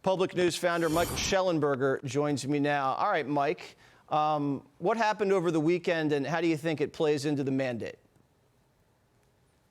Public News founder Michael Shellenberger joins me now. All right, Mike, what happened over the weekend and how do you think it plays into the mandate?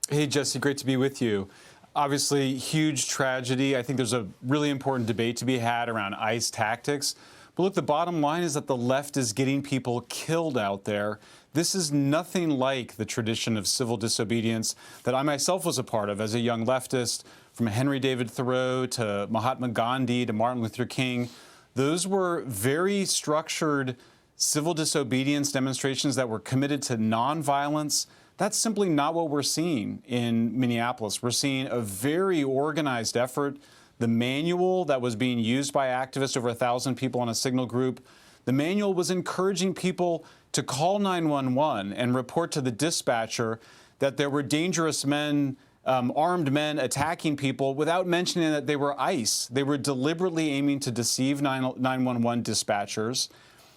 Hey, Jesse, great to be with you. Obviously, huge tragedy. I think there's a really important debate to be had around ICE tactics. But look, the bottom line is that the left is getting people killed out there. This is nothing like the tradition of civil disobedience that I myself was a part of as a young leftist, from Henry David Thoreau to Mahatma Gandhi to Martin Luther King. Those were very structured civil disobedience demonstrations that were committed to nonviolence. That's simply not what we're seeing in Minneapolis. We're seeing a very organized effort. The manual that was being used by activists, over 1,000 people on a signal group, the manual was encouraging people to call 911 and report to the dispatcher that there were dangerous men, armed men attacking people without mentioning that they were ICE. They were deliberately aiming to deceive 911 dispatchers.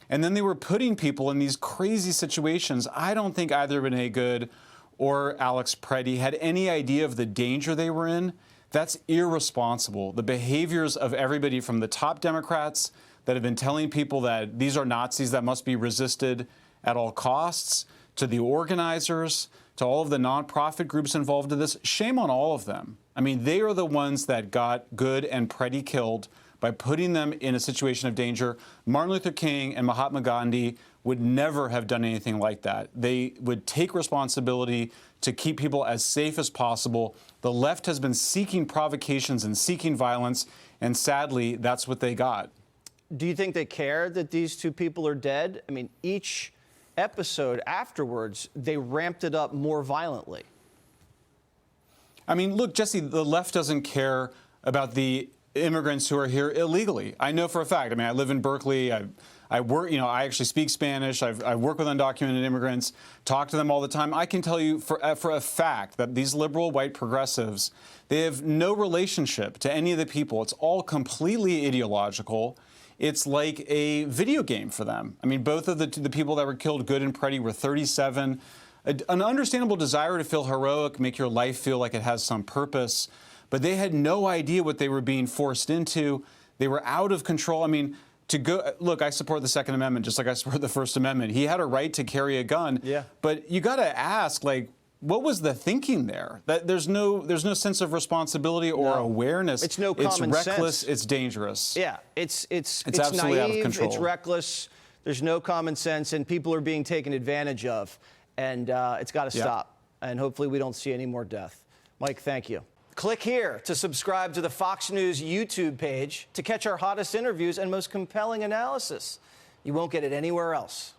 And then they were putting people in these crazy situations. I don't think either Renee Good or Alex Preddy had any idea of the danger they were in. That's irresponsible. The behaviors of everybody from the top Democrats that have been telling people that these are Nazis that must be resisted at all costs, to the organizers, to all of the nonprofit groups involved in this. Shame on all of them. I mean, they are the ones that got Good and Preddy killed by putting them in a situation of danger. Martin Luther King and Mahatma Gandhi would never have done anything like that. They would take responsibility to keep people as safe as possible. The left has been seeking provocations and seeking violence, and sadly, that's what they got. Do you think they care that these two people are dead? I mean, each episode afterwards, they ramped it up more violently. I mean, look, Jesse, the left doesn't care about the immigrants who are here illegally. I know for a fact. I mean, I live in Berkeley. I work, I actually speak Spanish. I work with undocumented immigrants, talk to them all the time. I can tell you for a fact that these liberal white progressives, they have no relationship to any of the people. It's all completely ideological. It's like a video game for them. I mean, both of the people that were killed, Good and Preddy, were 37. An understandable desire to feel heroic, make your life feel like it has some purpose. But they had no idea what they were being forced into. They were out of control. I mean, look, I support the Second Amendment just like I support the First Amendment. He had a right to carry a gun. Yeah. But you got to ask, like, what was the thinking there? That there's no sense of responsibility or awareness. It's no common sense. It's reckless. It's dangerous. Yeah, it's absolutely naive, out of control. It's reckless. There's no common sense, and people are being taken advantage of, and it's got to stop. And hopefully, we don't see any more death. Mike, thank you. Click here to subscribe to the Fox News YouTube page to catch our hottest interviews and most compelling analysis. You won't get it anywhere else.